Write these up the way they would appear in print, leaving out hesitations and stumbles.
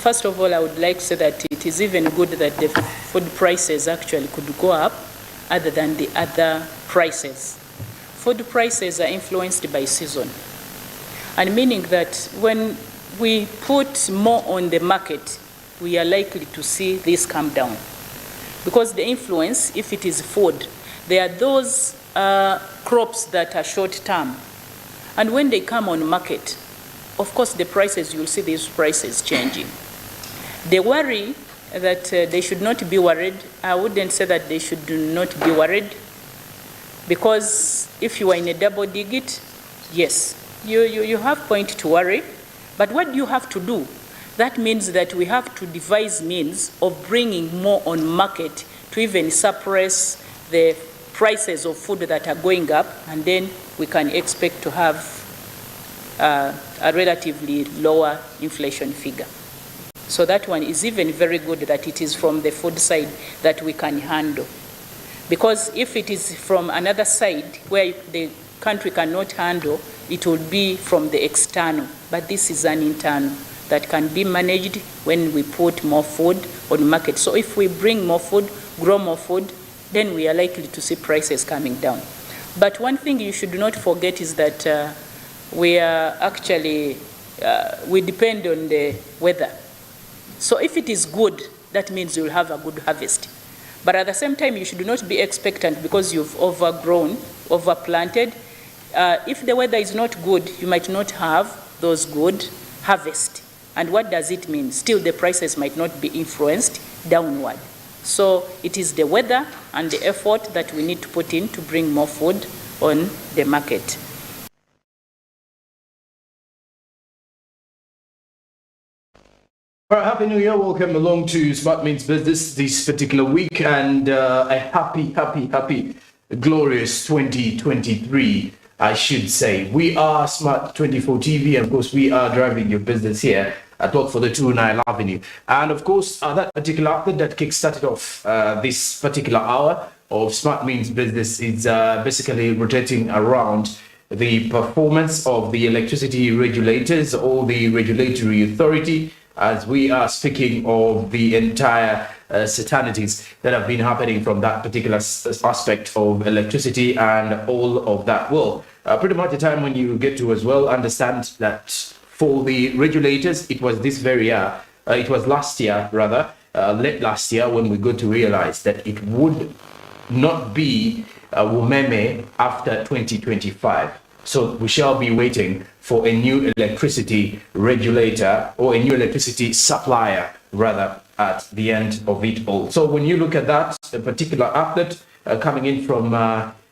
first of all, I would like to say that it is even good that the food prices actually could go up other than the other prices. Food prices are influenced by season, and meaning that when we put more on the market, we are likely to see this come down. Because the influence, if it is food, there are those crops that are short-term. And when they come on market, of course, the prices, you'll see these prices changing. The worry that they should not be worried, I wouldn't say that they should not be worried, because if you are in a double digit, yes, you have point to worry. But what do you have to do? That means that we have to devise means of bringing more on market to even suppress the prices of food that are going up, and then we can expect to have a relatively lower inflation figure. So that one is even very good that it is from the food side that we can handle. Because if it is from another side where the country cannot handle, it will be from the external. But this is an internal that can be managed when we put more food on the market. So if we bring more food, grow more food, then we are likely to see prices coming down. But one thing you should not forget is that we are actually, we depend on the weather. So if it is good, that means you'll have a good harvest. But at the same time, you should not be expectant because you've overgrown, overplanted. If the weather is not good, you might not have those good harvest. And what does it mean? Still, the prices might not be influenced downward. So it is the weather and the effort that we need to put in to bring more food on the market. All right, Happy New Year. Welcome along to Smart Means Business this particular week, and a happy, glorious 2023, I should say. We are Smart 24 TV, and of course, we are driving your business here at Work for the 2 Nile Avenue. And of course, that particular outlet that kick-started off this particular hour of Smart Means Business is basically rotating around the performance of the electricity regulators or the regulatory authority, as we are speaking of the entire satanities that have been happening from that particular aspect of electricity and all of that. Well, pretty much the time when you get to as well understand that for the regulators, it was this very year, it was last year rather, late last year, when we got to realize that it would not be Wumeme after 2025. So we shall be waiting for a new electricity regulator or a new electricity supplier rather at the end of it all. So when you look at that, a particular outlet coming in from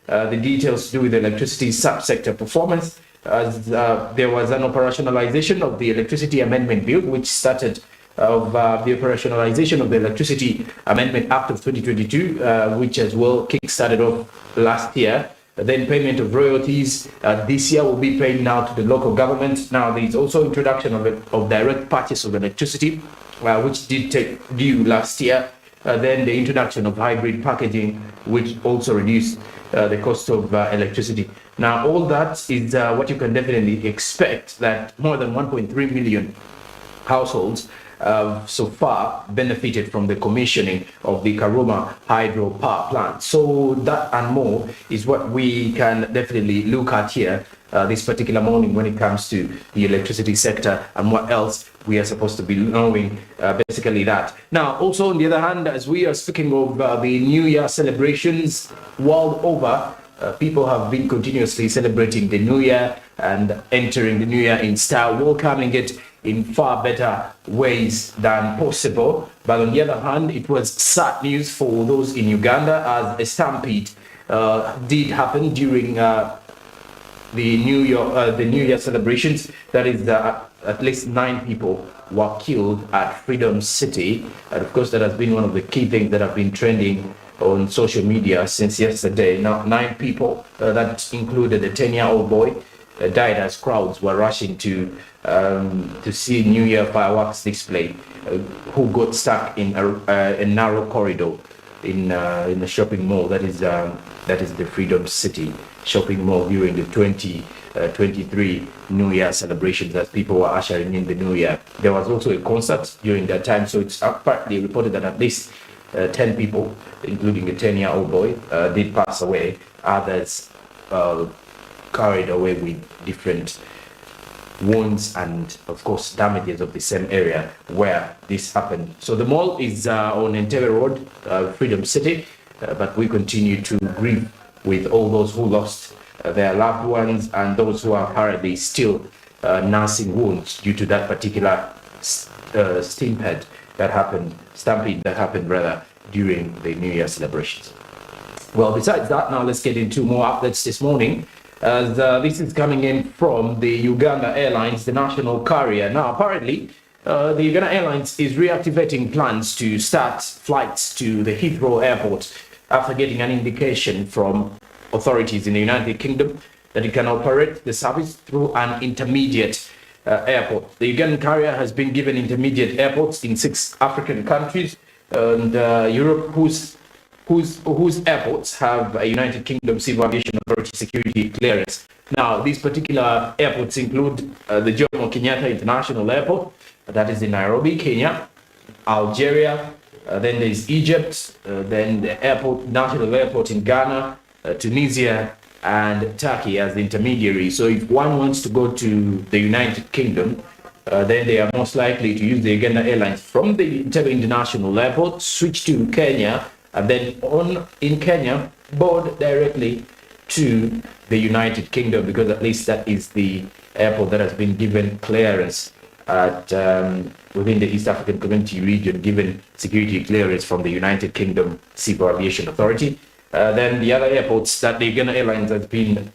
the details to do with the electricity subsector performance, there was an operationalization of the electricity amendment bill, which started of the operationalization of the electricity amendment Act of 2022, which as well kick-started off last year. Then payment of royalties this year will be paid now to the local government. Now there is also introduction of direct purchase of electricity, which did take due last year. Then the introduction of hybrid packaging, which also reduced the cost of electricity. Now all that is what you can definitely expect, that more than 1.3 million households so far benefited from the commissioning of the Karuma hydro power plant. So that and more is what we can definitely look at here this particular morning when it comes to the electricity sector and what else we are supposed to be knowing, basically that. Now, also on the other hand, as we are speaking of the New Year celebrations world over, people have been continuously celebrating the New Year and entering the New Year in style, welcoming it in far better ways than possible. But on the other hand, it was sad news for those in Uganda, as a stampede did happen during the New Year celebrations. That is, at least 9 people were killed at Freedom City, and of course that has been one of the key things that have been trending on social media since yesterday. Now 9 people, that included a 10-year-old boy, died as crowds were rushing to see New Year fireworks display, who got stuck in a narrow corridor in the shopping mall that is the Freedom City shopping mall during the 2023 New Year celebrations as people were ushering in the New Year. There was also a concert during that time, so it's apparently reported that at least 10 people, including a 10-year-old boy, did pass away. Others carried away with different wounds and, of course, damages of the same area where this happened. So the mall is on Entebbe Road, Freedom City, but we continue to grieve with all those who lost their loved ones and those who are currently still nursing wounds due to that particular stampede that happened rather during the New Year celebrations. Well, besides that, now let's get into more updates this morning. This is coming in from the Uganda Airlines, the national carrier. Now, apparently, the Uganda Airlines is reactivating plans to start flights to the Heathrow Airport after getting an indication from authorities in the United Kingdom that it can operate the service through an intermediate airport. The Ugandan carrier has been given intermediate airports in 6 African countries and Europe, whose airports have a United Kingdom Civil Aviation Authority security clearance. Now, these particular airports include the Jomo Kenyatta International Airport, that is in Nairobi, Kenya, Algeria, then there's Egypt, then the national airport in Ghana, Tunisia, and Turkey as the intermediary. So if one wants to go to the United Kingdom, then they are most likely to use the Uganda Airlines from the Entebbe International Airport, switch to Kenya, and then in Kenya, board directly to the United Kingdom, because at least that is the airport that has been given clearance at within the East African Community region, given security clearance from the United Kingdom Civil Aviation Authority. Then the other airports that the Uganda Airlines has been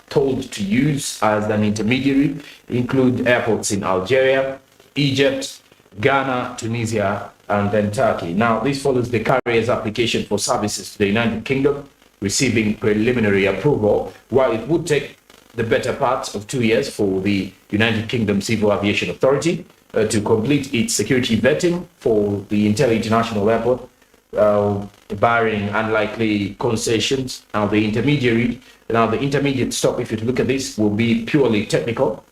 told to use as an intermediary include airports in Algeria, Egypt, Ghana, Tunisia, and then Turkey. Now, this follows the carrier's application for services to the United Kingdom, receiving preliminary approval, while it would take the better part of 2 years for the United Kingdom Civil Aviation Authority to complete its security vetting for the Entebbe International Airport, barring unlikely concessions. Now, the intermediate stop, if you look at this, will be purely technical,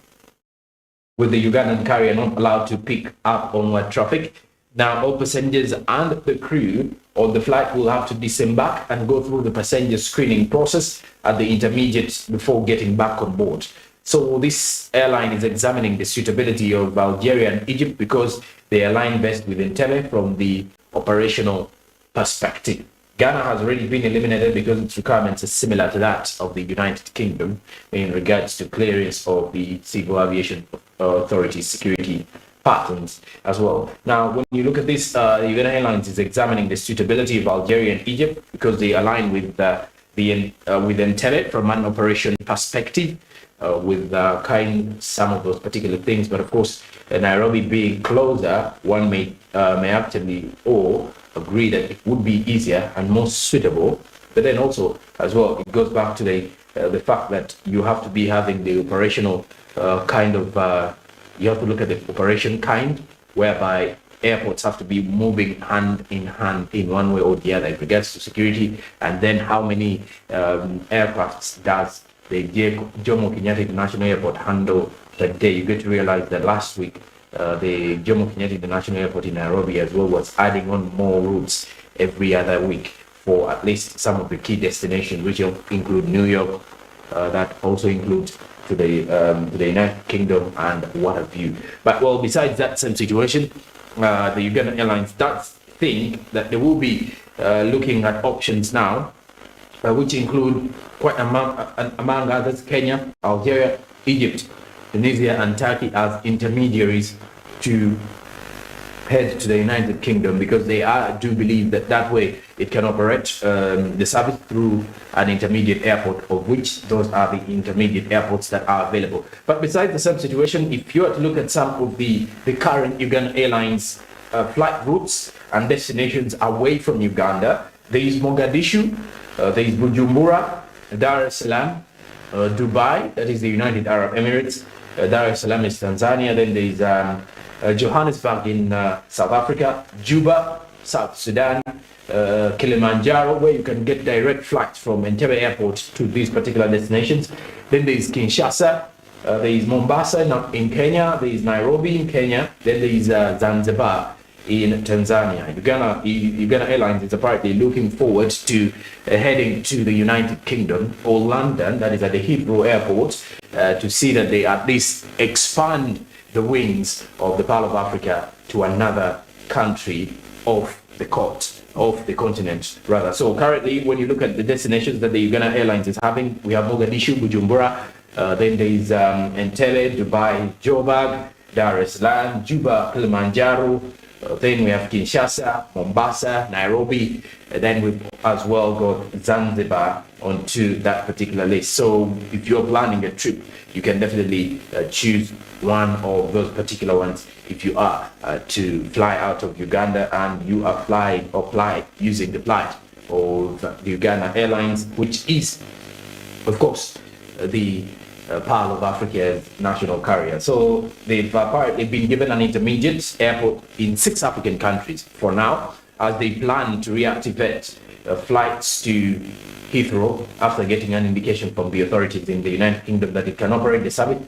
with the Ugandan carrier not allowed to pick up onward traffic. Now, all passengers and the crew on the flight will have to disembark and go through the passenger screening process at the intermediate before getting back on board. So this airline is examining the suitability of Algeria and Egypt because they align best with Entebbe from the operational perspective. Ghana has already been eliminated because its requirements are similar to that of the United Kingdom in regards to clearance of the Civil Aviation Authority security patterns as well. Now, when you look at this, the Uganda Airlines is examining the suitability of Algeria and Egypt because they align with Entebbe from an operation perspective, with some of those particular things. But of course, Nairobi being closer, one may actually agree that it would be easier and more suitable. But then also, as well, it goes back to the fact that you have to be having the operational you have to look at the operation kind, whereby airports have to be moving hand in hand in one way or the other in regards to security, and then how many aircrafts does the Jomo Kenyatta International Airport handle per day. You get to realize that last week the Jomo Kenyatta International Airport in Nairobi as well was adding on more routes every other week for at least some of the key destinations, which include New York, that also includes to the United Kingdom and what have you. But well, besides that same situation, the Ugandan Airlines does think that they will be looking at options now, which include quite among others Kenya, Algeria, Egypt, Tunisia, and Turkey as intermediaries to head to the United Kingdom, because they do believe that way it can operate the service through an intermediate airport, of which those are the intermediate airports that are available. But besides the same situation, if you were to look at some of the current Ugandan Airlines flight routes and destinations away from Uganda, there is Mogadishu, there is Bujumbura, Dar es Salaam, Dubai, that is the United Arab Emirates, Dar es Salaam is Tanzania, then there is Johannesburg in South Africa, Juba, South Sudan, Kilimanjaro, where you can get direct flights from Entebbe Airport to these particular destinations. Then there is Kinshasa, there is Mombasa in Kenya, there is Nairobi in Kenya, then there is Zanzibar in Tanzania. Uganda Airlines is apparently looking forward to heading to the United Kingdom or London, that is at the Heathrow Airport, to see that they at least expand the wings of the Pearl of Africa to another country of the continent rather. So currently, when you look at the destinations that the Uganda Airlines is having, we have Mogadishu, Bujumbura, then there is Entebbe, Dubai, Joburg, Dar es Salaam, Juba, Kilimanjaro. Then we have Kinshasa, Mombasa, Nairobi, and then we've as well got Zanzibar onto that particular list. So if you're planning a trip, you can definitely choose one of those particular ones if you are to fly out of Uganda and you are flying or fly using the flight of the Uganda Airlines, which is, of course, the Pearl of Africa's national carrier. So they've apparently been given an intermediate airport in 6 African countries for now, as they plan to reactivate flights to Heathrow after getting an indication from the authorities in the United Kingdom that it can operate the service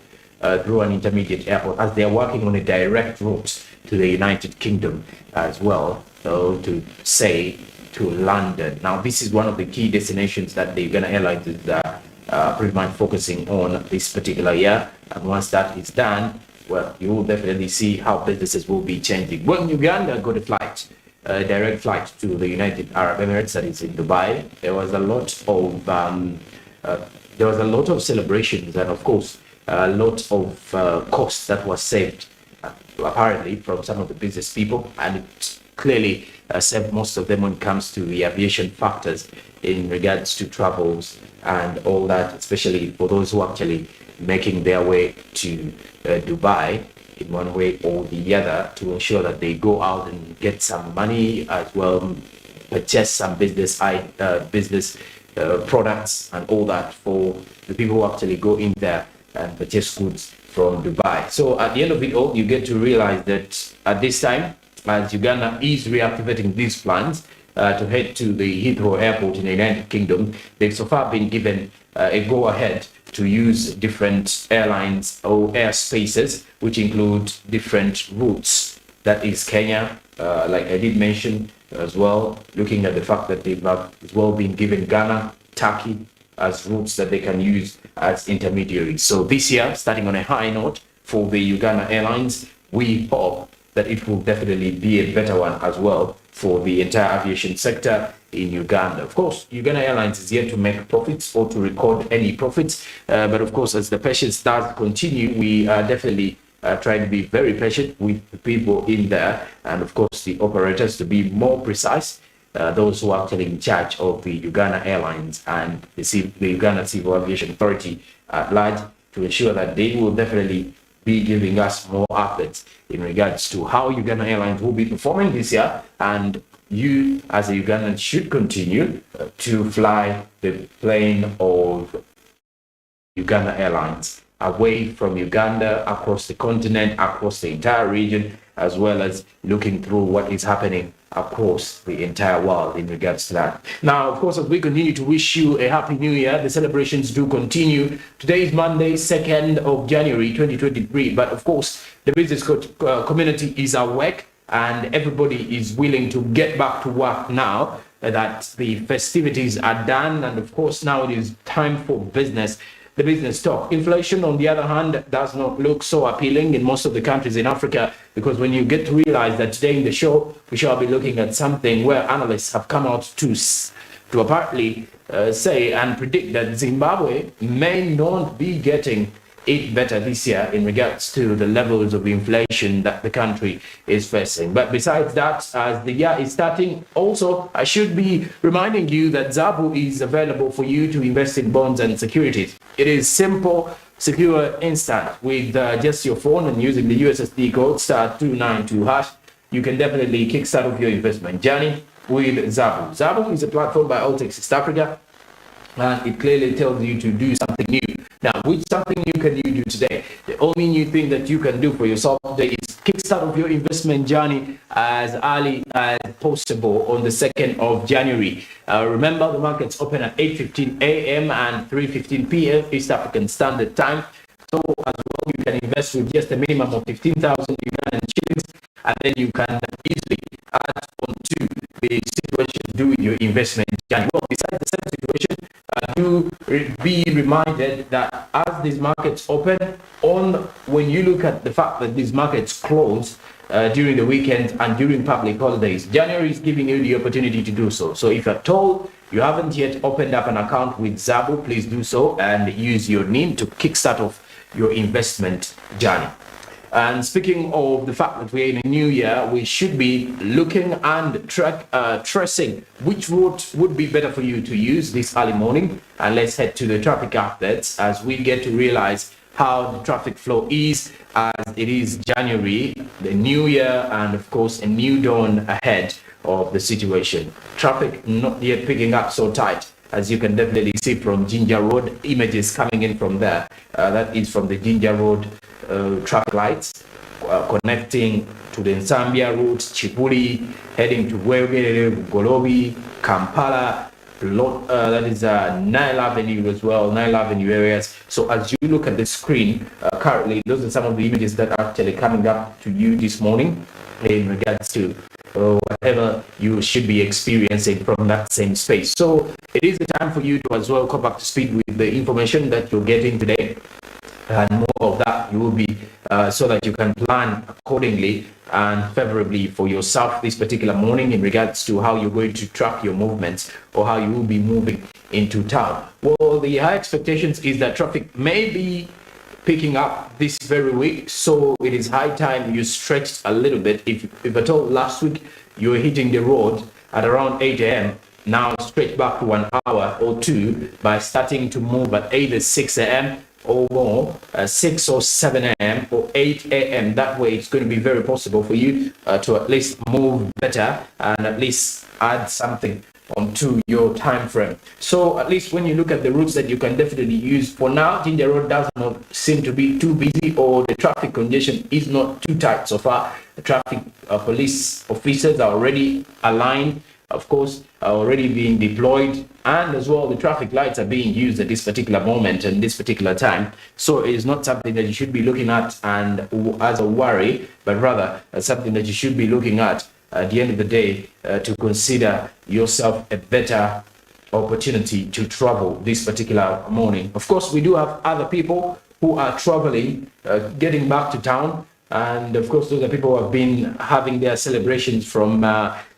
through an intermediate airport, as they are working on a direct route to the United Kingdom as well, so to say to London. Now, this is one of the key destinations that the Uganda Airlines is pretty much focusing on this particular year, and once that is done, well, you will definitely see how businesses will be changing. When Uganda got a direct flight to the United Arab Emirates, that is in Dubai, there was a lot of celebrations, and of course a lot of costs that was saved apparently from some of the business people, and it clearly saved most of them when it comes to the aviation factors in regards to travels and all that, especially for those who are actually making their way to Dubai in one way or the other, to ensure that they go out and get some money as well, purchase some business products and all that for the people who actually go in there and purchase goods from Dubai. So at the end of it all, you get to realize that at this time, as Uganda is reactivating these plans to head to the Heathrow Airport in the United Kingdom, they've so far been given a go-ahead to use different airlines or airspaces, which include different routes. That is Kenya, like I did mention as well, looking at the fact that they've as well been given Ghana, Turkey as routes that they can use as intermediaries. So this year, starting on a high note for the Uganda Airlines, we hope that it will definitely be a better one as well for the entire aviation sector in Uganda. Of course, Uganda Airlines is yet to make profits or to record any profits, but of course, as the patience does continue, we are definitely trying to be very patient with the people in there, and of course the operators, to be more precise, those who are actually in charge of the Uganda Airlines and the Uganda Civil Aviation Authority at large, to ensure that they will definitely be giving us more updates in regards to how Uganda Airlines will be performing this year, and you as a Ugandan should continue to fly the plane of Uganda Airlines away from Uganda, across the continent, across the entire region, as well as looking through what is happening across the entire world in regards to that. Now, of course, as we continue to wish you a happy new year, the celebrations do continue. Today is Monday, 2nd of January 2023, but of course the business community is awake and everybody is willing to get back to work now that the festivities are done, and of course now it is time for business. The business talk. Inflation, on the other hand, does not look so appealing in most of the countries in Africa, because when you get to realize that today in the show, we shall be looking at something where analysts have come out to apparently say and predict that Zimbabwe may not be getting it better this year in regards to the levels of inflation that the country is facing. But besides that, as the year is starting, also, I should be reminding you that Zabu is available for you to invest in bonds and securities. It is simple, secure, instant. With just your phone and using the USSD code *292#, you can definitely kickstart off your investment journey with Zabu. Zabu is a platform by Altex East Africa, and it clearly tells you to do something new Now, which something new can you do today? The only new thing that you can do for yourself today is kickstart of your investment journey as early as possible on the 2nd of January. Remember, the markets open at 8:15 a.m. and 3:15 p.m. East African Standard Time. So as well, you can invest with just a minimum of 15,000 Ugandan shillings, and then you can easily add on to the situation during your investment journey. Well, besides the same situation, do be reminded that as these markets open, when you look at the fact that these markets close during the weekend and during public holidays, January is giving you the opportunity to do so. So if at all you haven't yet opened up an account with Zabu, please do so and use your NIN to kickstart off your investment journey. And speaking of the fact that we're in a new year, we should be looking and tracing which route would be better for you to use this early morning. And let's head to the traffic updates as we get to realize how the traffic flow is as it is January, the new year, and of course a new dawn ahead of the situation. Traffic not yet picking up so tight, as you can definitely see from Ginger Road. Images coming in from there. That is from the Ginger Road traffic lights connecting to the Nsambia route, Chipuli, heading to Wege, Golobi, Kampala, that is Nile Avenue as well, Nile Avenue areas. So as you look at the screen currently, those are some of the images that are actually coming up to you this morning in regards to whatever you should be experiencing from that same space. So it is the time for you to as well come back to speed with the information that you're getting today, and more of that you will be so that you can plan accordingly and favorably for yourself this particular morning in regards to how you're going to track your movements or how you will be moving into town. Well, the high expectations is that traffic may be picking up this very week, so it is high time you stretched a little bit. If at all last week you were hitting the road at around 8 a.m., now stretch back to 1 hour or two by starting to move at either 6 a.m. or more, 6 or 7 a.m. or 8 a.m. That way it's going to be very possible for you to at least move better and at least add something onto your time frame. So at least when you look at the routes that you can definitely use for now, Ginger Road does not seem to be too busy, or the traffic congestion is not too tight so far. The traffic police officers are already aligned, of course, are already being deployed, and as well the traffic lights are being used at this particular moment and this particular time. So it is not something that you should be looking at and as a worry, but rather something that you should be looking at the end of the day to consider yourself a better opportunity to travel this particular morning. Of course, we do have other people who are traveling, getting back to town, and of course those are people who have been having their celebrations from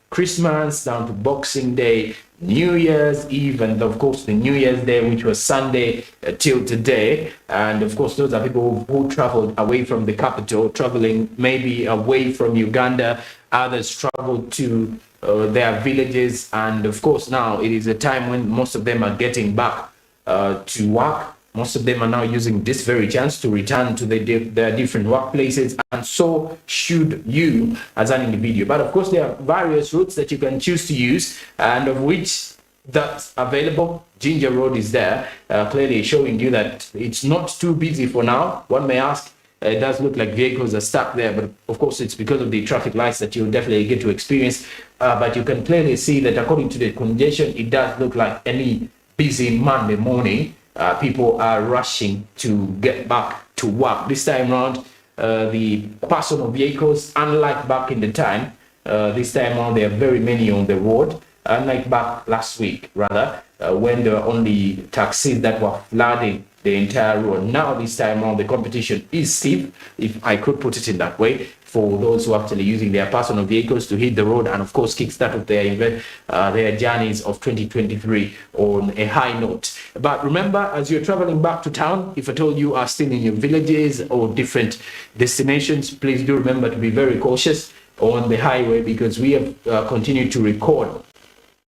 Christmas down to Boxing Day, New Year's Eve, and of course the New Year's Day, which was Sunday till today. And of course those are people who traveled away from the capital, traveling maybe away from Uganda. Others traveled to their villages, and of course now it is a time when most of them are getting back to work. Most of them are now using this very chance to return to their different workplaces, and so should you as an individual. But of course there are various routes that you can choose to use, and of which that's available. Ginger Road is there, clearly showing you that it's not too busy for now. One may ask, it does look like vehicles are stuck there, but of course it's because of the traffic lights that you'll definitely get to experience. But you can clearly see that according to the congestion, it does look like any busy Monday morning. People are rushing to get back to work. This time around, the personal vehicles, unlike back in the time, this time around there are very many on the road, unlike back last week, rather, when there were only taxis that were flooding the entire road. Now this time around the competition is steep, if I could put it in that way, for those who are actually using their personal vehicles to hit the road and of course kickstart of their journeys of 2023 on a high note. But remember, as you're traveling back to town, if at all you are still in your villages or different destinations, please do remember to be very cautious on the highway, because we have continued to record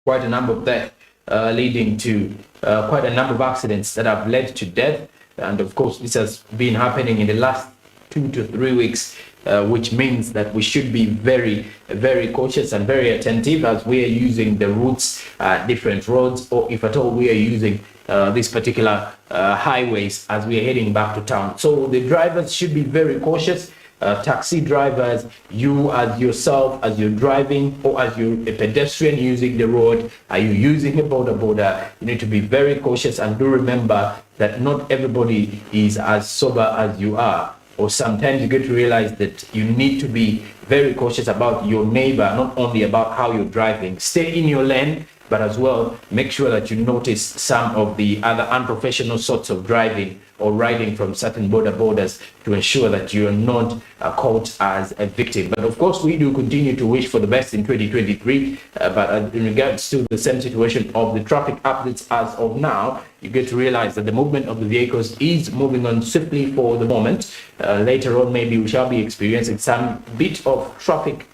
quite a number of deaths, leading to quite a number of accidents that have led to death. And of course this has been happening in the last 2 to 3 weeks which means that we should be very, very cautious and very attentive as we are using the routes, different roads, or if at all we are using this particular highways as we are heading back to town. So the drivers should be very cautious. Taxi drivers, you as yourself, as you're driving, or as you're a pedestrian using the road, are you using a border, you need to be very cautious, and do remember that not everybody is as sober as you are. Or sometimes you get to realize that you need to be very cautious about your neighbor, not only about how you're driving. Stay in your lane, but as well, make sure that you notice some of the other unprofessional sorts of driving or riding from certain borders to ensure that you are not caught as a victim. But of course, we do continue to wish for the best in 2023. But in regards to the same situation of the traffic updates as of now, you get to realize that the movement of the vehicles is moving on swiftly for the moment. Later on, maybe we shall be experiencing some bit of traffic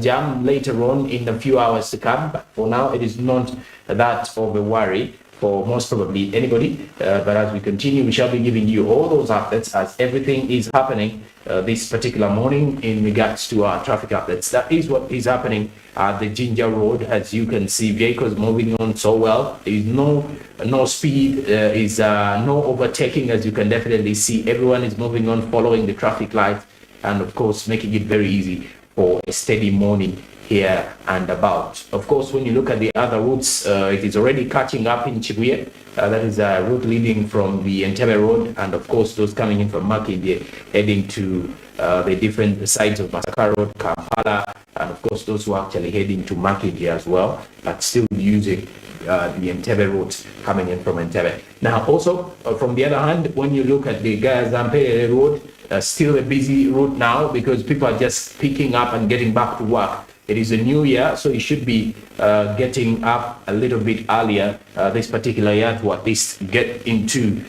jam later on in a few hours to come, but for now it is not that of a worry for most probably anybody. But as we continue, we shall be giving you all those updates as everything is happening this particular morning in regards to our traffic updates. That is what is happening at the Ginger Road. As you can see, vehicles moving on so well. There is no speed, no overtaking, as you can definitely see. Everyone is moving on, following the traffic lights, and of course making it very easy for a steady morning here and about. Of course, when you look at the other routes, it is already catching up in Chibuye. That is a route leading from the Entebbe Road, and of course those coming in from Makindye heading to the different sides of Masaka Road, Kampala, and of course those who are actually heading to Makindye as well, but still using the Entebbe route coming in from Entebbe. Now also, from the other hand, when you look at the Gazampere Road, still a busy route now because people are just picking up and getting back to work. It is a new year, so you should be getting up a little bit earlier this particular year to at least get to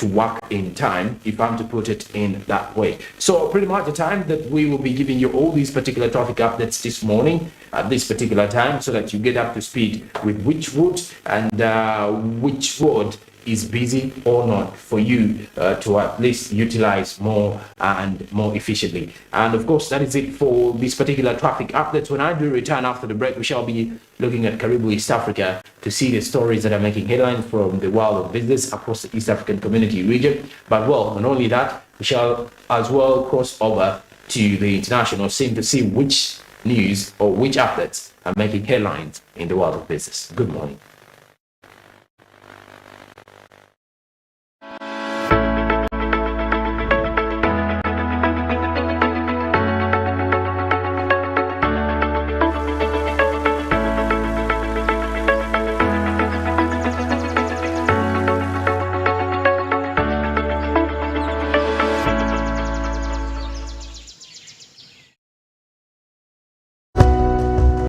work in time, if I'm to put it in that way. So pretty much the time that we will be giving you all these particular traffic updates this morning at this particular time, so that you get up to speed with which route and which road is busy or not for you to at least utilize more and more efficiently. And of course, that is it for this particular traffic updates. When I do return after the break, we shall be looking at Karibu, East Africa, to see the stories that are making headlines from the world of business across the East African Community region. But well, not only that, we shall as well cross over to the international scene to see which news or which updates are making headlines in the world of business. Good morning.